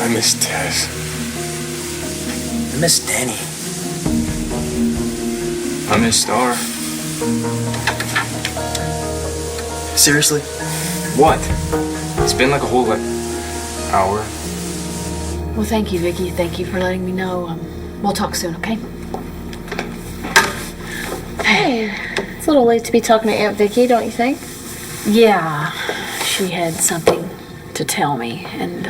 I miss Tess. I miss Danny. I miss Star. Seriously? What? It's been like a whole, hour. Well, thank you, Vicky. Thank you for letting me know. We'll talk soon, okay? Hey, it's a little late to be talking to Aunt Vicky, don't you think? Yeah, she had something to tell me, and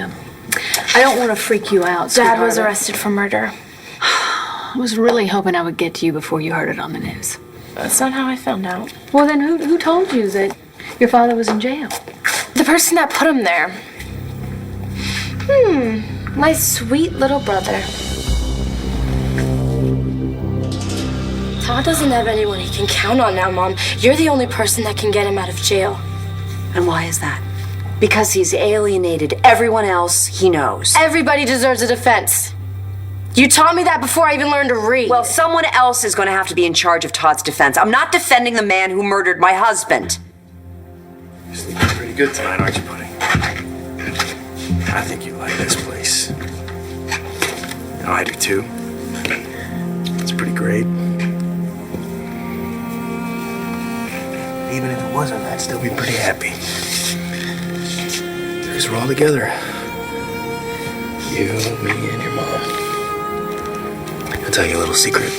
I don't want to freak you out, Dad was sweetheart. arrested for murder. I was really hoping I would get to you before you heard it on the news. That's not how I found out. Well, then who told you that your father was in jail? The person that put him there. My sweet little brother. Todd doesn't have anyone he can count on now, Mom. You're the only person that can get him out of jail. And why is that? Because he's alienated everyone else he knows. Everybody deserves a defense. You taught me that before I even learned to read. Well, someone else is going to have to be in charge of Todd's defense. I'm not defending the man who murdered my husband. You're sleeping pretty good tonight, aren't you, buddy? I think you like this place. You know, I do too. It's pretty great. Even if it wasn't, I'd still be pretty happy. Because we're all together. You, me, and your mom. I'll tell you a little secret.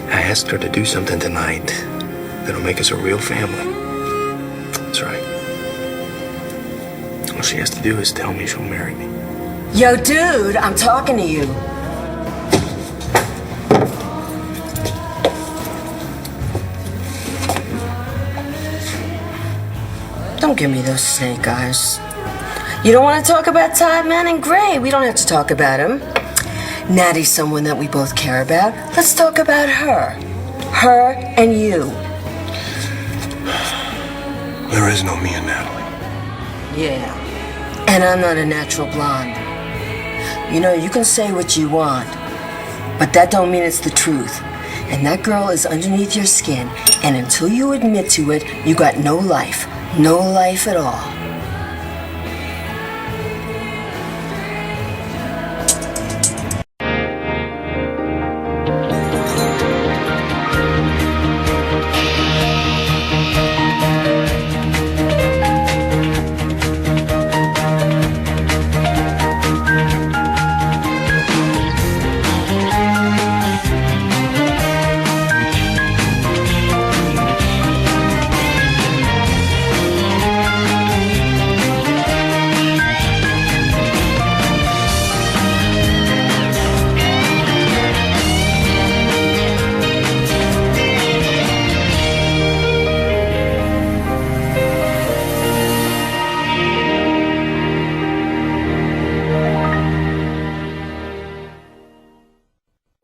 I asked her to do something tonight that'll make us a real family. That's right. All she has to do is tell me she'll marry me. Yo, dude, I'm talking to you. Don't give me those snake eyes. You don't want to talk about Todd, man, great. We don't have to talk about him. Natty's someone that we both care about. Let's talk about her. Her and you. There is no me and Natalie. Yeah. And I'm not a natural blonde. You know, you can say what you want, but that don't mean it's the truth. And that girl is underneath your skin, and until you admit to it, you got no life. No life at all.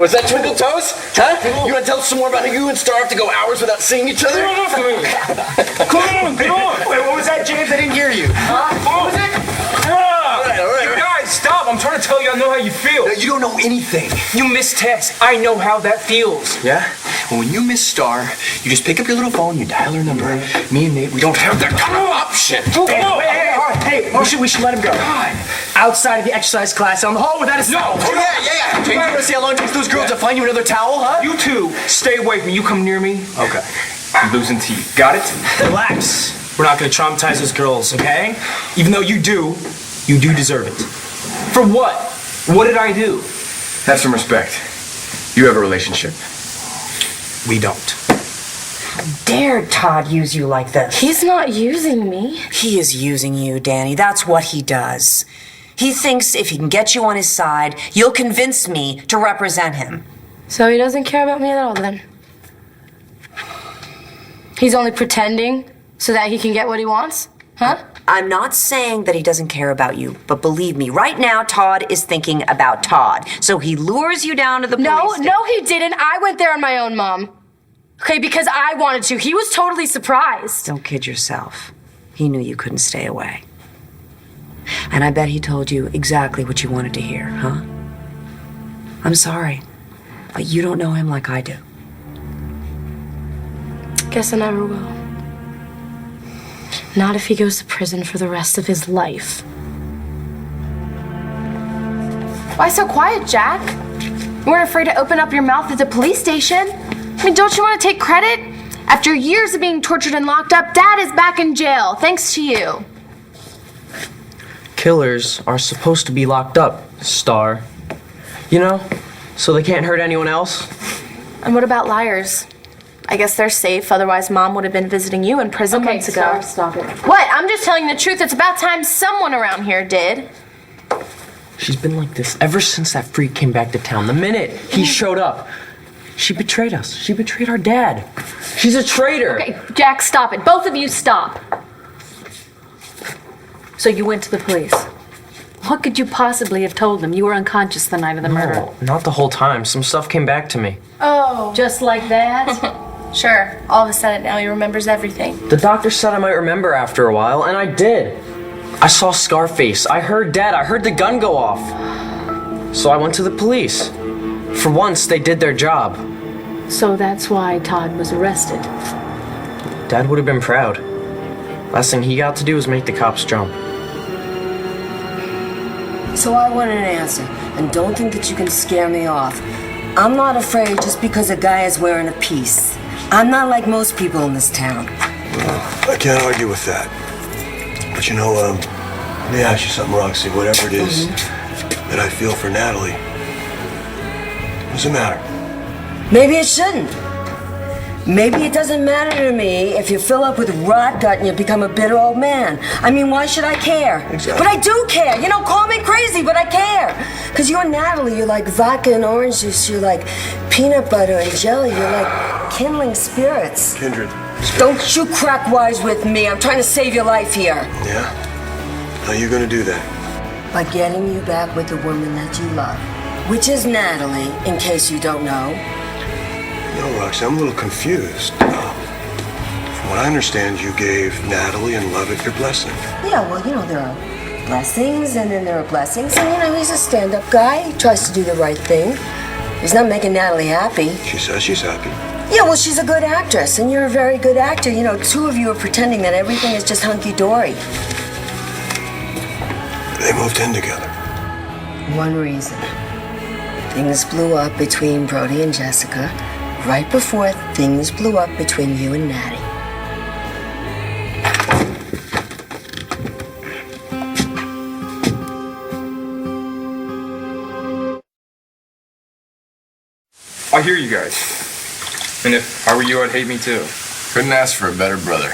Was that Twinkle Toes? Huh? You want to tell us some more about how you and Star have to go hours without seeing each other? Come on! Wait, what was that, James? I didn't hear you. What was it? All right. You guys, stop! I'm trying to tell you I know how you feel. You don't know anything. You miss Tess. I know how that feels. Yeah? Well, when you miss Star, you just pick up your little phone, you dial her number. Me and Nate, we don't have that kind of option. Hey, we should let him go. God. Outside of the exercise class, on the hall without a cell. Oh, yeah. James, you want to see how long it takes those girls to find you another towel, huh? You two, stay away from me. You come near me. Okay. I'm losing teeth. Got it? Relax. We're not going to traumatize those girls, okay? Even though you do deserve it. For what? What did I do? Have some respect. You have a relationship. We don't. Dare Todd use you like this? He's not using me. He is using you, Danny. That's what he does. He thinks if he can get you on his side, you'll convince me to represent him. So he doesn't care about me at all then. He's only pretending so that he can get what he wants? Huh? I'm not saying that he doesn't care about you, but believe me, right now Todd is thinking about Todd. So he lures you down to the police station. No, he didn't. I went there on my own, Mom. Okay, because I wanted to. He was totally surprised. Don't kid yourself. He knew you couldn't stay away. And I bet he told you exactly what you wanted to hear, huh? I'm sorry, but you don't know him like I do. Guess I never will. Not if he goes to prison for the rest of his life. Why so quiet, Jack? You weren't afraid to open up your mouth at the police station. I mean, don't you want to take credit? After years of being tortured and locked up, Dad is back in jail, thanks to you. Killers are supposed to be locked up, Star. You know, so they can't hurt anyone else. And what about liars? I guess they're safe, otherwise Mom would have been visiting you in prison months ago. Star, stop it. What? I'm just telling the truth. It's about time someone around here did. She's been like this ever since that freak came back to town. The minute he showed up, she betrayed us. She betrayed our dad. She's a traitor. Okay, Jack, stop it. Both of you stop. So you went to the police. What could you possibly have told them? You were unconscious the night of the murder. No, not the whole time. Some stuff came back to me. Oh. Just like that? Sure. All of a sudden now he remembers everything. The doctor said I might remember after a while, and I did. I saw Scarface. I heard Dad. I heard the gun go off. So I went to the police. For once, they did their job. So that's why Todd was arrested. Dad would have been proud. Last thing he got to do was make the cops jump. So I want an answer, and don't think that you can scare me off. I'm not afraid just because a guy is wearing a piece. I'm not like most people in this town. Well, I can't argue with that. But you know, let me ask you something, Roxy. Whatever it is that I feel for Natalie, does it matter? Maybe it shouldn't. Maybe it doesn't matter to me if you fill up with rot gut and you become a bitter old man. I mean, why should I care? Exactly. But I do care. You know, call me crazy, but I care. Because you're Natalie. You're like vodka and orange juice. You're like peanut butter and jelly. You're like kindling spirits. Kindred. Don't you crack wise with me. I'm trying to save your life here. Yeah? How are you gonna do that? By getting you back with the woman that you love. Which is Natalie, in case you don't know. No, Roxy, I'm a little confused. From what I understand, you gave Natalie and Lovett your blessing. Yeah, well, you know, there are blessings and then there are blessings. And, you know, he's a stand-up guy. He tries to do the right thing. He's not making Natalie happy. She says she's happy. Yeah, well, she's a good actress, and you're a very good actor. You know, two of you are pretending that everything is just hunky-dory. They moved in together. One reason. Things blew up between Brody and Jessica right before things blew up between you and Natty. I hear you guys. And if I were you, I'd hate me too. Couldn't ask for a better brother.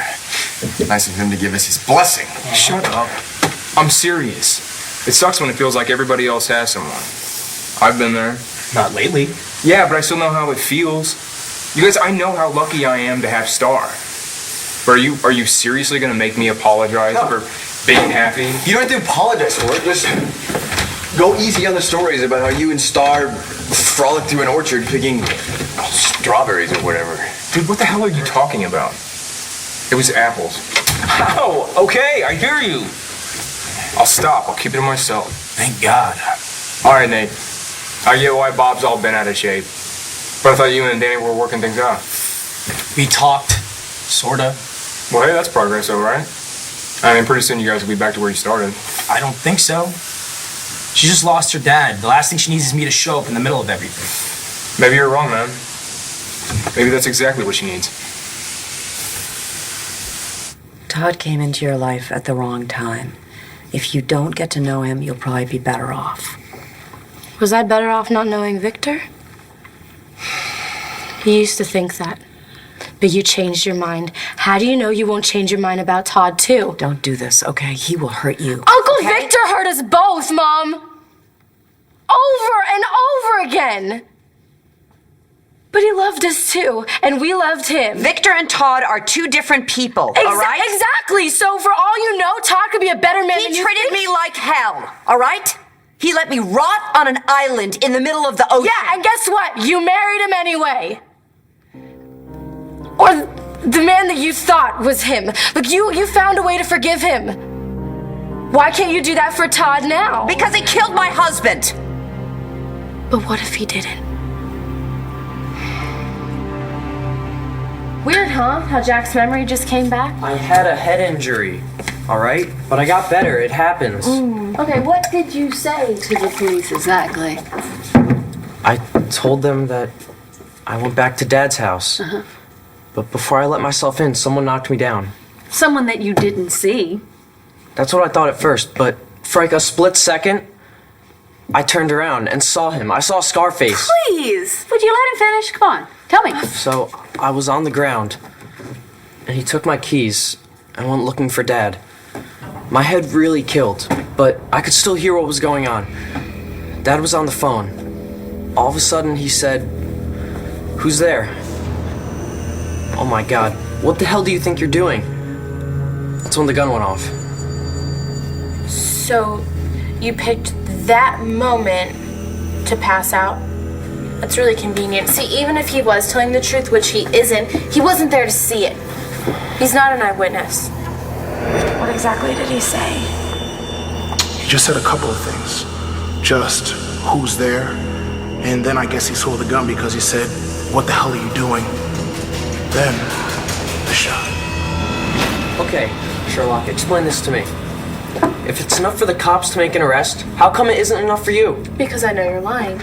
Nice of him to give us his blessing. Shut up. I'm serious. It sucks when it feels like everybody else has someone. I've been there. Not lately. Yeah, but I still know how it feels. You guys, I know how lucky I am to have Star. But are you seriously gonna make me apologize for being happy? You don't have to apologize for it. Just go easy on the stories about how you and Star frolicked through an orchard picking strawberries or whatever. Dude, what the hell are you talking about? It was apples. Oh, okay, I hear you. I'll stop. I'll keep it to myself. Thank God. All right, Nate. I get why Bob's all bent out of shape. But I thought you and Danny were working things out. We talked, sorta. Well, hey, that's progress, though, right? I mean, pretty soon you guys will be back to where you started. I don't think so. She just lost her dad. The last thing she needs is me to show up in the middle of everything. Maybe you're wrong, man. Maybe that's exactly what she needs. Todd came into your life at the wrong time. If you don't get to know him, you'll probably be better off. Was I better off not knowing Victor? You used to think that. But you changed your mind. How do you know you won't change your mind about Todd, too? Don't do this, okay? He will hurt you. Uncle Victor hurt us both, Mom! Over and over again! But he loved us, too, and we loved him. Victor and Todd are two different people, all right? Exactly! So for all you know, Todd could be a better man than He you treated think. me like hell, all right? He let me rot on an island in the middle of the ocean. Yeah, and guess what? You married him anyway. Or the man that you thought was him. Look, you found a way to forgive him. Why can't you do that for Todd now? Because he killed my husband. But what if he didn't? Weird, huh? How Jack's memory just came back? I had a head injury. all right? But I got better. It happens. Okay, what did you say to the police exactly? I told them that I went back to Dad's house. But before I let myself in, someone knocked me down. Someone that you didn't see. That's what I thought at first, but for like a split second, I turned around and saw him. I saw Scarface. Please, would you let him finish? Come on, tell me. So I was on the ground, and he took my keys and went looking for Dad. My head really killed, but I could still hear what was going on. Dad was on the phone. All of a sudden, he said, "Who's there?" Oh my God, what the hell do you think you're doing? That's when the gun went off. So, you picked that moment to pass out? That's really convenient. See, even if he was telling the truth, which he isn't, he wasn't there to see it. He's not an eyewitness. What exactly did he say? He just said a couple of things. Just, who's there? And then I guess he saw the gun because he said, "What the hell are you doing?" Then, the shot. Okay, Sherlock, explain this to me. If it's enough for the cops to make an arrest, how come it isn't enough for you? Because I know you're lying.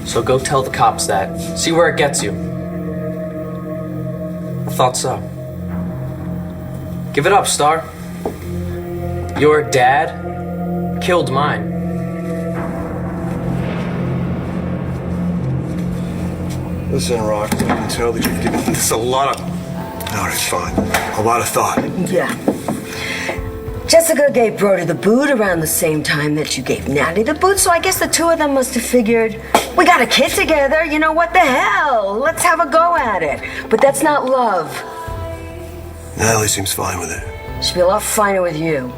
So go tell the cops that. See where it gets you. I thought so. Give it up, Star. Your dad killed mine. Listen, Rock, I can tell that you've given this a lot of... No, it's fine. A lot of thought. Yeah. Jessica gave Brody the boot around the same time that you gave Natty the boot, so I guess the two of them must have figured, we got a kid together, you know, what the hell? Let's have a go at it. But that's not love. Natalie seems fine with it. She'd be a lot finer with you.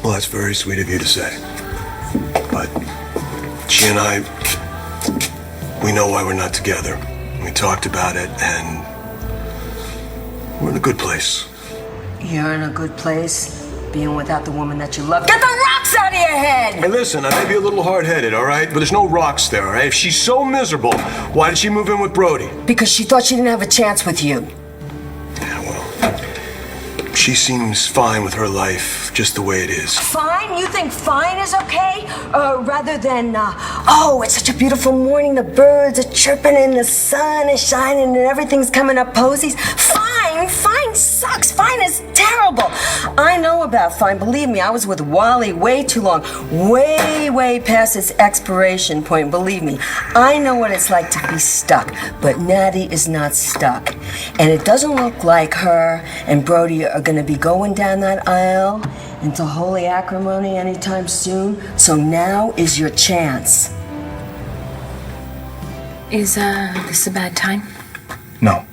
Well, that's very sweet of you to say. But she and I, we know why we're not together. We talked about it, and we're in a good place. You're in a good place, being without the woman that you love. Get the rocks out of your head! Hey, listen, I may be a little hard-headed, all right? But there's no rocks there, all right? If she's so miserable, why did she move in with Brody? Because she thought she didn't have a chance with you. Yeah, well, she seems fine with her life just the way it is. Fine? You think fine is okay? Rather than, oh, it's such a beautiful morning, the birds are chirping and the sun is shining and everything's coming up posies. Fine sucks. Fine is terrible. I know about fine. Believe me, I was with Wally way too long. Way past its expiration point. Believe me. I know what it's like to be stuck. But Natty is not stuck. And it doesn't look like her and Brody are going to be going down that aisle into holy acrimony anytime soon. So now is your chance. Is, this a bad time? No,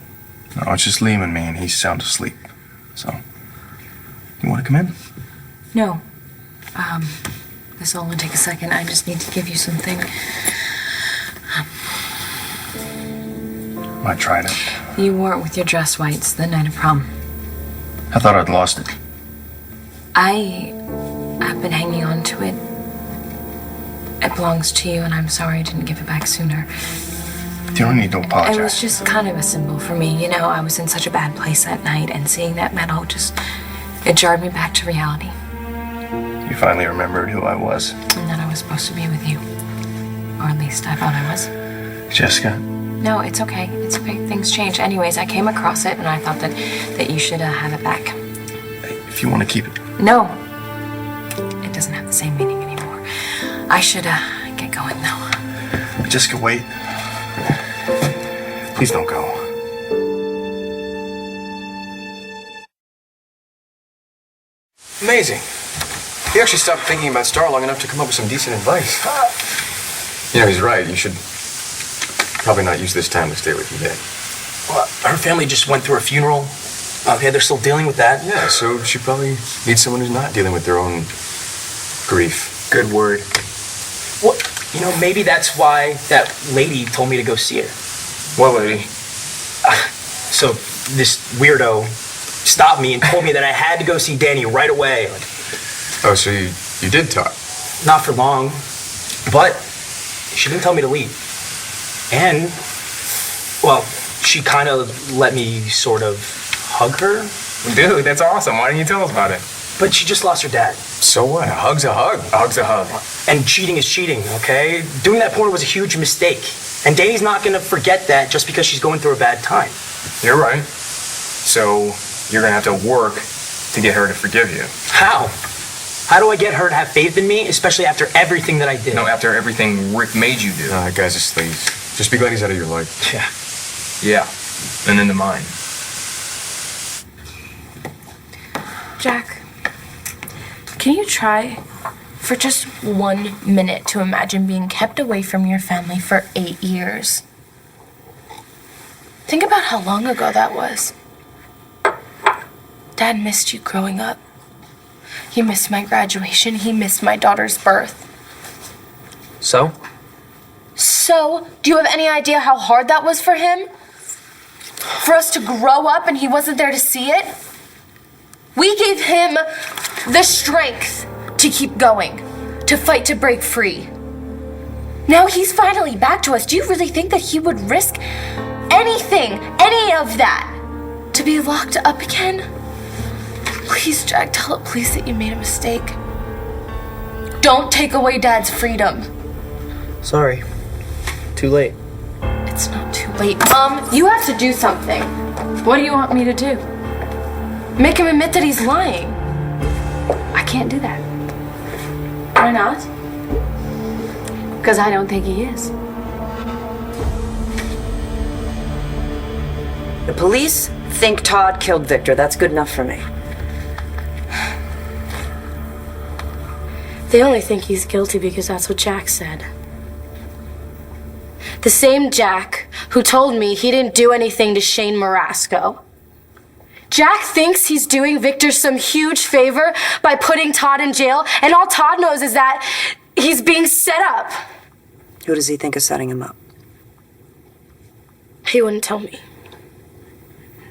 it's just Liam and me, and he's sound asleep. So, you want to come in? No. This'll only take a second. I just need to give you something. I tried it. You wore it with your dress whites the night of prom. I thought I'd lost it. I've been hanging on to it. It belongs to you, and I'm sorry I didn't give it back sooner. You don't need to apologize. It was just kind of a symbol for me. You know, I was in such a bad place that night, and seeing that medal it jarred me back to reality. You finally remembered who I was. And that I was supposed to be with you. Or at least I thought I was. Jessica? No, it's okay. It's okay. Things change. Anyways, I came across it, and I thought that you should have it back. If you want to keep it. No. It doesn't have the same meaning anymore. I should get going, though. Jessica, wait. Please don't go. Amazing. You actually stopped thinking about Star long enough to come up with some decent advice. You know, he's right. You should probably not use this time to stay with your dad. Well, her family just went through a funeral. Okay, they're still dealing with that. Yeah, so she probably needs someone who's not dealing with their own grief. Good word. Well, you know, maybe that's why that lady told me to go see her. What lady? So this weirdo stopped me and told me that I had to go see Danny right away. Oh, so you did talk? Not for long, but she didn't tell me to leave. And, well, she kind of let me sort of hug her. Dude, that's awesome. Why didn't you tell us about it? But she just lost her dad. So what? A hug's a hug. A hug's a hug. And cheating is cheating, okay? Doing that porn was a huge mistake. And Danny's not gonna forget that just because she's going through a bad time. You're right. So you're gonna have to work to get her to forgive you. How? How do I get her to have faith in me, especially after everything that I did? No, after everything Rick made you do. That guy's a sleaze. Just be glad he's out of your life. Yeah. Yeah, and into mine. Jack, can you try for just 1 minute to imagine being kept away from your family for 8 years? Think about how long ago that was. Dad missed you growing up. He missed my graduation. He missed my daughter's birth. So? So, do you have any idea how hard that was for him? For us to grow up and he wasn't there to see it? We gave him the strength to keep going, to fight to break free. Now he's finally back to us. Do you really think that he would risk anything, any of that, to be locked up again? Please, Jack, tell the police that you made a mistake. Don't take away Dad's freedom. Sorry. Too late. It's not too late. You have to do something. What do you want me to do? Make him admit that he's lying. I can't do that. Why not? Because I don't think he is. The police think Todd killed Victor. That's good enough for me. They only think he's guilty because that's what Jack said. The same Jack who told me he didn't do anything to Shane Marasco. Jack thinks he's doing Victor some huge favor by putting Todd in jail, and all Todd knows is that he's being set up. Who does he think is setting him up? He wouldn't tell me.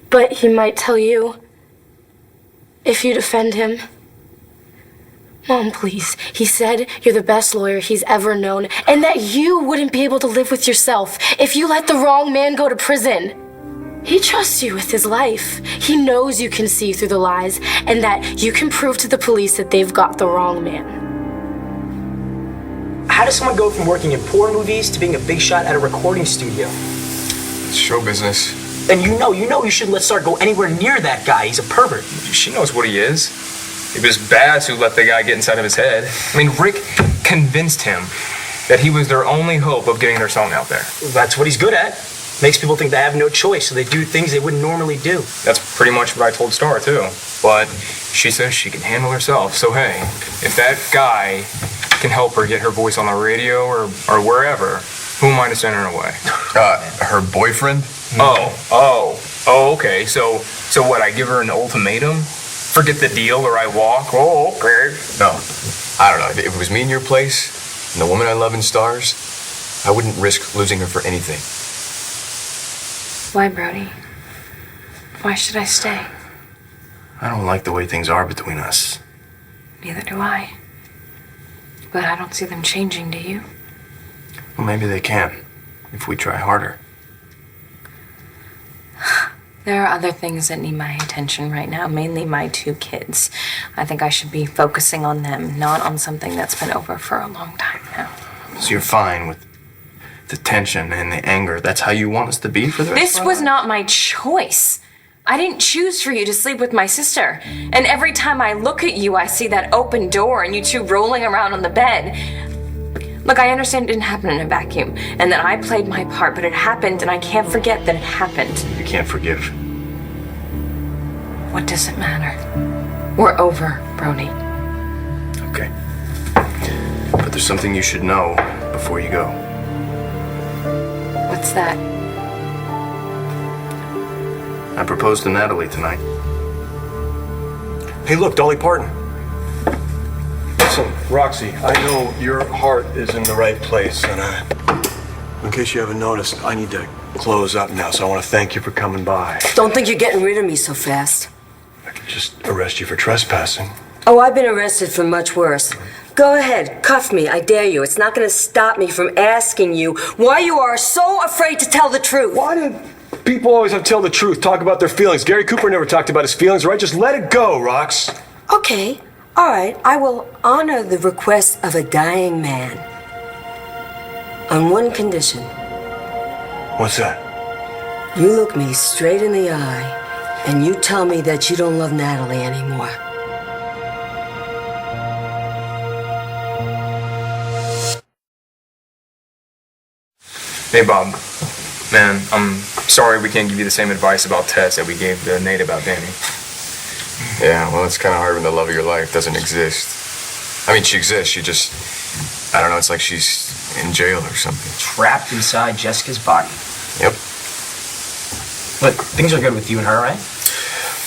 But he might tell you if you defend him. Mom, please. He said you're the best lawyer he's ever known, and that you wouldn't be able to live with yourself if you let the wrong man go to prison. He trusts you with his life. He knows you can see through the lies, and that you can prove to the police that they've got the wrong man. How does someone go from working in porn movies to being a big shot at a recording studio? It's show business. And you know you shouldn't let Star go anywhere near that guy. He's a pervert. She knows what he is. It was Baz who let the guy get inside of his head. I mean, Rick convinced him that he was their only hope of getting their song out there. That's what he's good at. Makes people think they have no choice, so they do things they wouldn't normally do. That's pretty much what I told Star, too. But she says she can handle herself. So, hey, if that guy can help her get her voice on the radio or wherever, who am I to stand in her way? Her boyfriend? Oh, okay. So what, I give her an ultimatum? Forget the deal or I walk? Oh, okay. No, I don't know. If it was me in your place, and the woman I love in Stars, I wouldn't risk losing her for anything. Why, Brody? Why should I stay? I don't like the way things are between us. Neither do I. But I don't see them changing, do you? Well, maybe they can, if we try harder. There are other things that need my attention right now, mainly my 2 kids. I think I should be focusing on them, not on something that's been over for a long time now. So you're fine with the tension and the anger. That's how you want us to be for the rest This of our was lives? not my choice. I didn't choose for you to sleep with my sister. And every time I look at you, I see that open door and you 2 rolling around on the bed. Look, I understand it didn't happen in a vacuum, and that I played my part, but it happened, and I can't forget that it happened. You can't forgive. What does it matter? We're over, Brody. Okay. But there's something you should know before you go. What's that? I proposed to Natalie tonight. Hey, look, Dolly Parton. Listen, Roxy, I know your heart is in the right place, and in case you haven't noticed, I need to close up now, so I want to thank you for coming by. Don't think you're getting rid of me so fast. I could just arrest you for trespassing. Oh, I've been arrested for much worse. Go ahead, cuff me, I dare you. It's not going to stop me from asking you why you are so afraid to tell the truth. Why do people always have to tell the truth, talk about their feelings? Gary Cooper never talked about his feelings, right? Just let it go, Rox. Okay, all right. I will honor the request of a dying man. On one condition. What's that? You look me straight in the eye and you tell me that you don't love Natalie anymore. Hey, Bob. Man, I'm sorry we can't give you the same advice about Tess that we gave to Nate about Danny. Yeah, well, it's kind of hard when the love of your life doesn't exist. I mean, she exists, she just, I don't know, it's like she's in jail or something. Trapped inside Jessica's body. Yep. But things are good with you and her, right?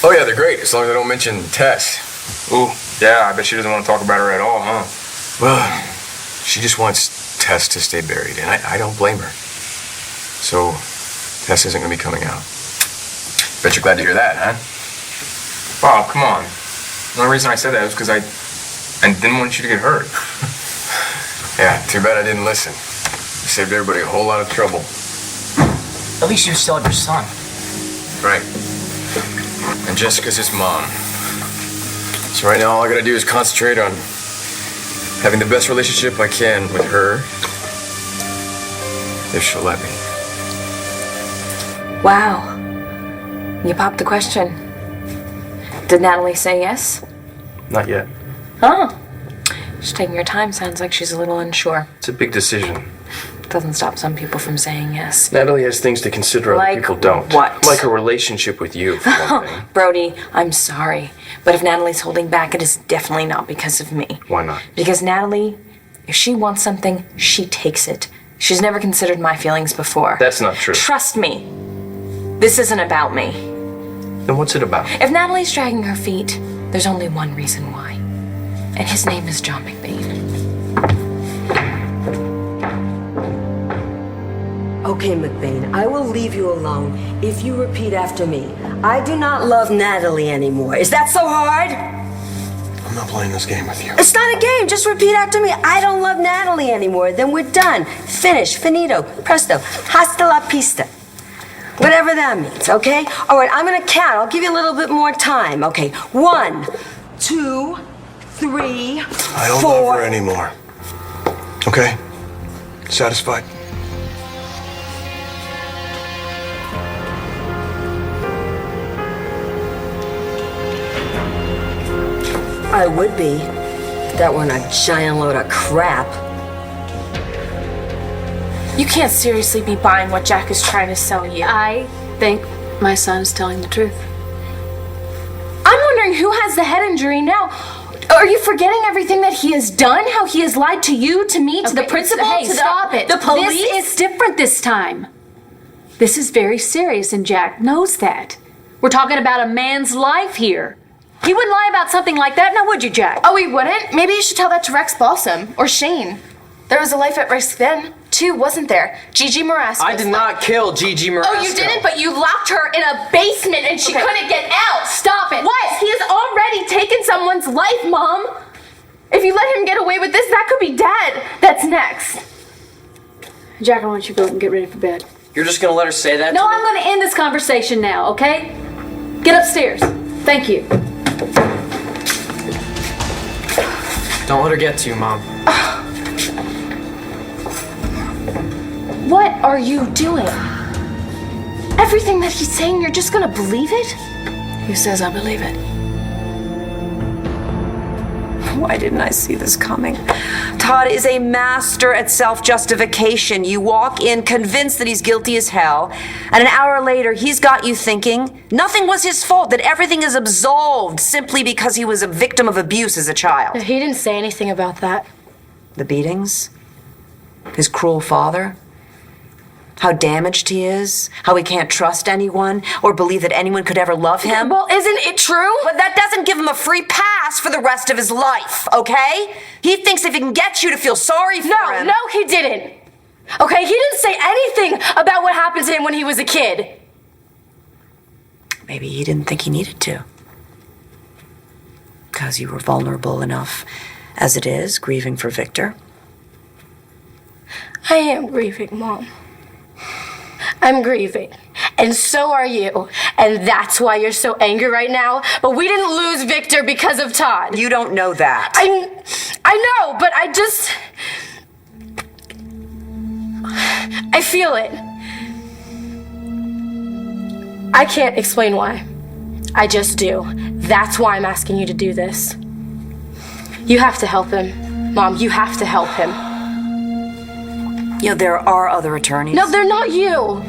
Oh yeah, they're great, as long as I don't mention Tess. Ooh, yeah, I bet she doesn't want to talk about her at all, huh? Well, she just wants Tess to stay buried, and I don't blame her. So, Tess isn't going to be coming out. Bet you're glad to hear that, huh? Bob, come on. The only reason I said that was because I didn't want you to get hurt. Yeah, too bad I didn't listen. I saved everybody a whole lot of trouble. At least you still have your son. Right. And Jessica's his mom. So right now, all I gotta do is concentrate on having the best relationship I can with her, if she'll let me. Wow. You popped the question. Did Natalie say yes? Not yet. Oh. She's taking her time. Sounds like she's a little unsure. It's a big decision. Doesn't stop some people from saying yes. Natalie has things to consider Like other people don't. what? Like her relationship with you, for one thing. Brody, I'm sorry. But if Natalie's holding back, it is definitely not because of me. Why not? Because Natalie, if she wants something, she takes it. She's never considered my feelings before. That's not true. Trust me. This isn't about me. Then what's it about? If Natalie's dragging her feet, there's only one reason why. And his name is John McBain. Okay, McBain, I will leave you alone if you repeat after me. I do not love Natalie anymore. Is that so hard? I'm not playing this game with you. It's not a game. Just repeat after me. I don't love Natalie anymore. Then we're done. Finish. Finito. Presto. Hasta la pista. Whatever that means, okay? All right, I'm gonna count. I'll give you a little bit more time. Okay, 1, 2, 3, I don't 4. love her anymore. Okay? Satisfied? I would be. If that weren't a giant load of crap. You can't seriously be buying what Jack is trying to sell you. I think my son is telling the truth. I'm wondering who has the head injury now. Are you forgetting everything that he has done? How he has lied to you, to me, to the principal, Hey, to stop it. the police? This is different this time. This is very serious, and Jack knows that. We're talking about a man's life here. He wouldn't lie about something like that, now would you, Jack? Oh, he wouldn't? Maybe you should tell that to Rex Balsam or Shane. There was a life at risk then, too, wasn't there? Gigi Marasco. I did not kill Gigi Marasco. Oh, you didn't? But you locked her in a basement and she couldn't get out. Stop it. What? He has already taken someone's life, Mom. If you let him get away with this, that could be Dad. That's next. Jack, I want you to go and get ready for bed. You're just gonna let her say that? No, to me? I'm going to end this conversation now, okay? Get upstairs. Thank you. Don't let her get to you, Mom. What are you doing? Everything that he's saying, you're just gonna believe it? Who says I believe it? Why didn't I see this coming? Todd is a master at self-justification. You walk in convinced that he's guilty as hell, and an hour later he's got you thinking nothing was his fault, that everything is absolved simply because he was a victim of abuse as a child. He didn't say anything about that. The beatings? His cruel father? How damaged he is, how he can't trust anyone or believe that anyone could ever love him. Well, isn't it true? But that doesn't give him a free pass for the rest of his life, okay? He thinks if he can get you to feel sorry for him... No, he didn't. Okay, he didn't say anything about what happened to him when he was a kid. Maybe he didn't think he needed to. Because you were vulnerable enough as it is, grieving for Victor. I am grieving, Mom. I'm grieving. And so are you. And that's why you're so angry right now. But we didn't lose Victor because of Todd. You don't know that. I know, but I feel it. I can't explain why. I just do. That's why I'm asking you to do this. You have to help him. Mom, you have to help him. You know, there are other attorneys. No, they're not you.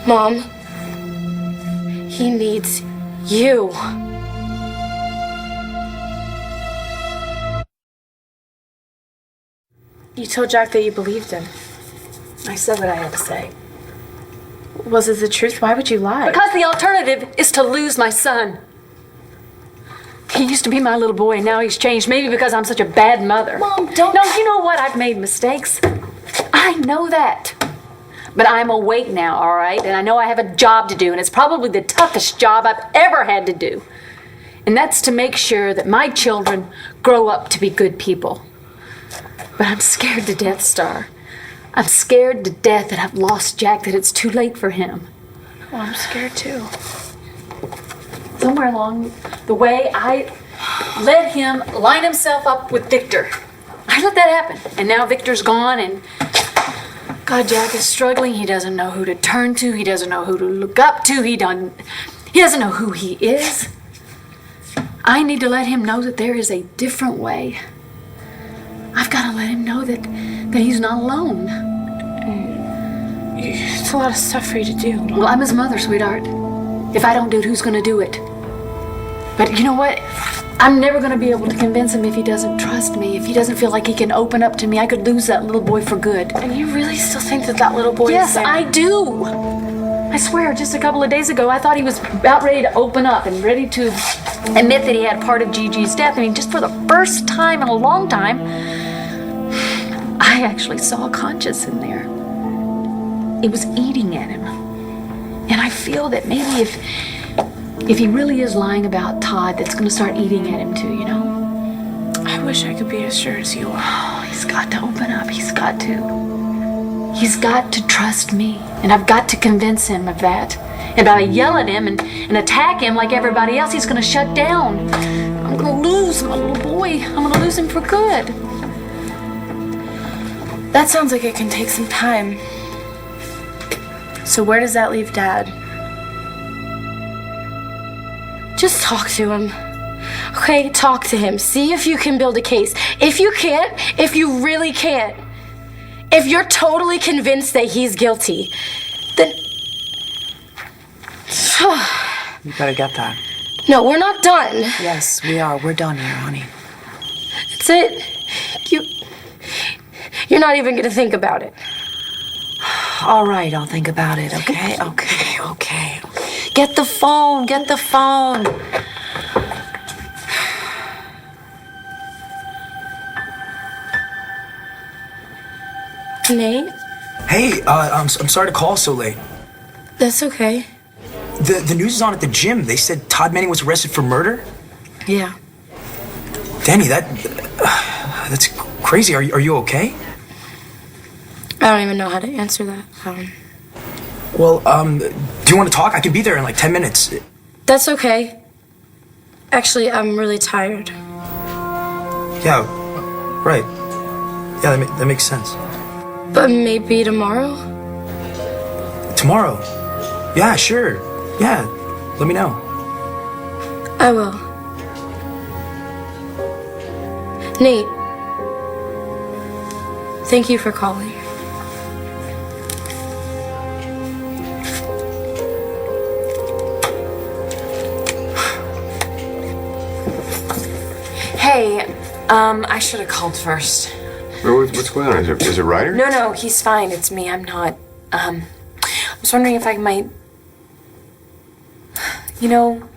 Mom, he needs you. You told Jack that you believed him. I said what I had to say. Was it the truth? Why would you lie? Because the alternative is to lose my son. He used to be my little boy, and now he's changed. Maybe because I'm such a bad mother. Mom, don't... No, you know what? I've made mistakes. I know that. But I'm awake now, all right? And I know I have a job to do, and it's probably the toughest job I've ever had to do. And that's to make sure that my children grow up to be good people. But I'm scared to death, Star. I'm scared to death that I've lost Jack, that it's too late for him. Well, I'm scared too. Somewhere along the way, I let him line himself up with Victor. I let that happen. And now Victor's gone, and God, Jack is struggling. He doesn't know who to turn to. He doesn't know who to look up to. He doesn't know who he is. I need to let him know that there is a different way. I've got to let him know that he's not alone. It's a lot of stuff for you to do. Well, I'm his mother, sweetheart. If I don't do it, who's going to do it? But you know what? I'm never going to be able to convince him if he doesn't trust me, if he doesn't feel like he can open up to me. I could lose that little boy for good. And you really still think that little boy is there? Yes, I do. I swear, just a couple of days ago, I thought he was about ready to open up and ready to admit that he had part of Gigi's death. I mean, just for the first time in a long time, I actually saw a conscience in there. It was eating at him. And I feel that maybe if he really is lying about Todd, that's going to start eating at him too, you know? I wish I could be as sure as you are. Oh, he's got to open up. He's got to. He's got to trust me. And I've got to convince him of that. And if I yell at him and attack him like everybody else, he's going to shut down. I'm going to lose my little boy. I'm going to lose him for good. That sounds like it can take some time. So where does that leave Dad? Just talk to him. Okay, talk to him. See if you can build a case. If you can't, if you really can't, if you're totally convinced that he's guilty, then... You better get that. No, we're not done. Yes, we are. We're done here, honey. That's it. You're not even gonna think about it. All right, I'll think about it, okay? Okay. Get the phone. Nate? Hey, I'm sorry to call so late. That's okay. The news is on at the gym. They said Todd Manning was arrested for murder. Yeah. Danny, that's crazy. Are you okay? I don't even know how to answer that. Well, do you want to talk? I can be there in like 10 minutes. That's okay. Actually, I'm really tired. Yeah, right. Yeah, that makes sense. But maybe tomorrow? Tomorrow? Yeah, sure. Yeah, let me know. I will. Nate, thank you for calling. Hey, I should have called first. What's going on? Is it Ryder? No, he's fine. It's me. I'm not. I was wondering if I might. You know,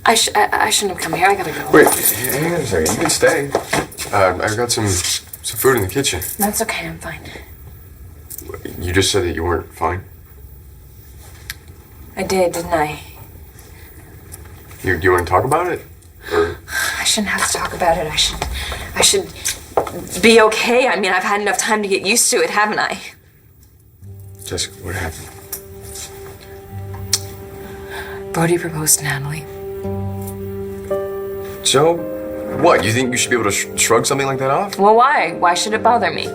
I shouldn't have come here. I gotta go. Wait, hang on a second. You can stay. I've got some food in the kitchen. That's okay. I'm fine. You just said that you weren't fine. I did, didn't I? You want to talk about it? Or? I shouldn't have to talk about it. I should be okay. I mean, I've had enough time to get used to it, haven't I? Jessica, what happened? Brody proposed to Natalie. So, what? You think you should be able to shrug something like that off? Well, why? Why should it bother me?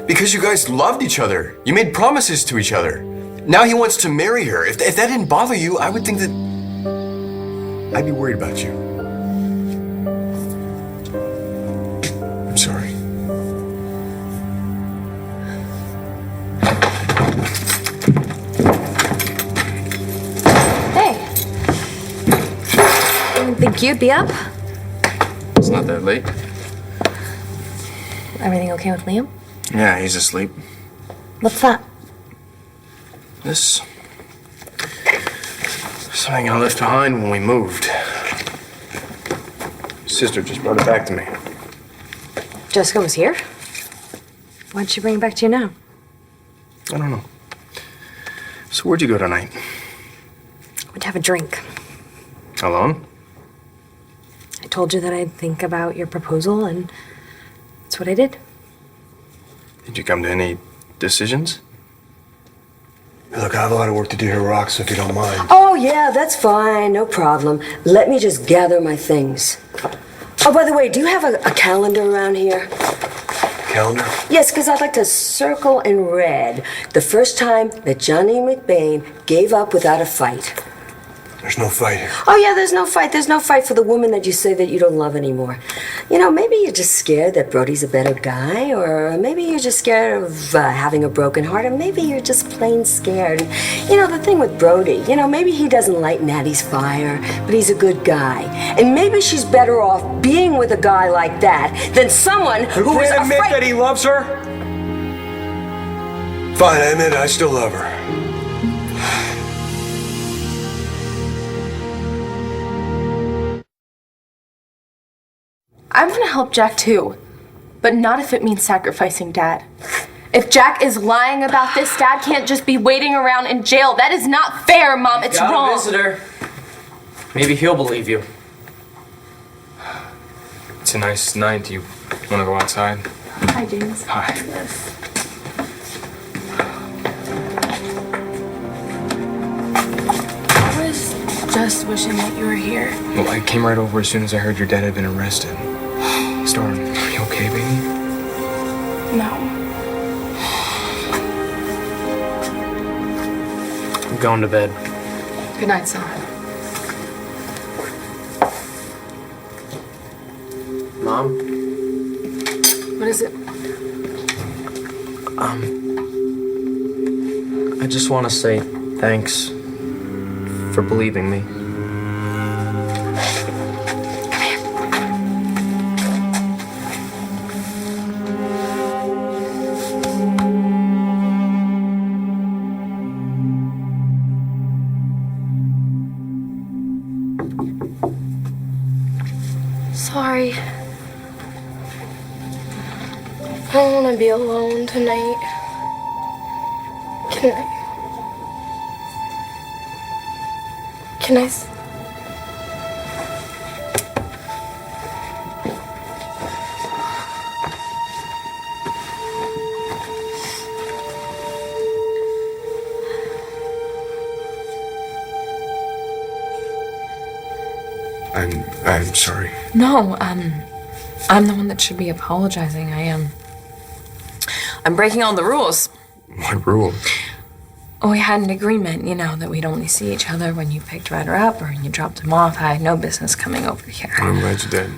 Because you guys loved each other. You made promises to each other. Now he wants to marry her. If that didn't bother you, I would think that I'd be worried about you. I'm sorry. Hey. Didn't think you'd be up. It's not that late. Everything okay with Liam? Yeah, he's asleep. What's that? This... something I left behind when we moved. Sister just brought it back to me. Jessica was here? Why'd she bring it back to you now? I don't know. So where'd you go tonight? Went to have a drink. Alone? I told you that I'd think about your proposal, and that's what I did. Did you come to any decisions? Look, I have a lot of work to do here, Rox, if you don't mind. Oh, yeah, that's fine. No problem. Let me just gather my things. Oh, by the way, do you have a calendar around here? Calendar? Yes, because I'd like to circle in red the first time that Johnny McBain gave up without a fight. There's no fight here. Oh, yeah, there's no fight. There's no fight for the woman that you say that you don't love anymore. You know, maybe you're just scared that Brody's a better guy, or maybe you're just scared of having a broken heart, or maybe you're just plain scared. You know, the thing with Brody, you know, maybe he doesn't light Natty's fire, but he's a good guy. And maybe she's better off being with a guy like that than someone who is admit afraid... that he loves her? Fine, I admit it, I still love her. I'm gonna help Jack too, but not if it means sacrificing Dad. If Jack is lying about this, Dad can't just be waiting around in jail. That is not fair, Mom. It's Got wrong. a visitor. Maybe he'll believe you. It's a nice night. Do you want to go outside? Hi, James. Hi. I was just wishing that you were here. Well, I came right over as soon as I heard your dad had been arrested. Star, are you okay, baby? No. I'm going to bed. Good night, son. Mom? What is it? I just want to say thanks for believing me. Sorry. I don't want to be alone tonight. Can I... I'm sorry. No, I'm the one that should be apologizing. I'm breaking all the rules. What rule? Oh, we had an agreement, you know, that we'd only see each other when you picked Ryder up or when you dropped him off. I had no business coming over here. I'm glad you did.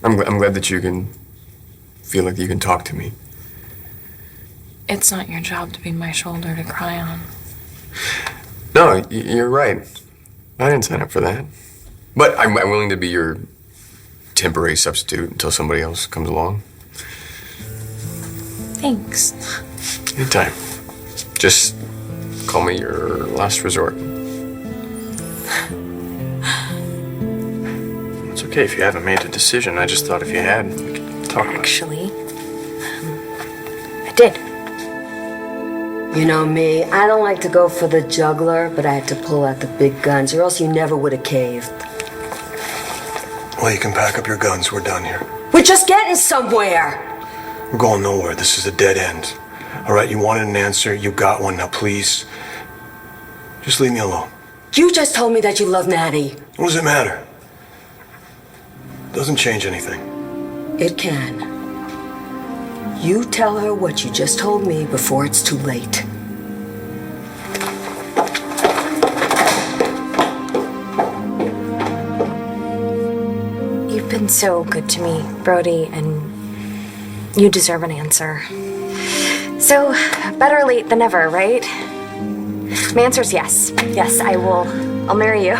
I'm glad that you can feel like you can talk to me. It's not your job to be my shoulder to cry on. No, you're right. I didn't sign up for that. But I'm willing to be your temporary substitute until somebody else comes along. Thanks. Anytime. Just call me your last resort. It's okay if you haven't made a decision. I just thought if you had, we could talk. Actually, I did. You know me, I don't like to go for the juggler, but I had to pull out the big guns, or else you never would have caved. Well, you can pack up your guns. We're done here. We're just getting somewhere. We're going nowhere. This is a dead end. All right, you wanted an answer. You got one. Now, please, just leave me alone. You just told me that you love Maddie. What does it matter? Doesn't change anything. It can. You tell her what you just told me before it's too late. You've been so good to me, Brody, and you deserve an answer. So, better late than never, right? My answer is yes. Yes, I will. I'll marry you.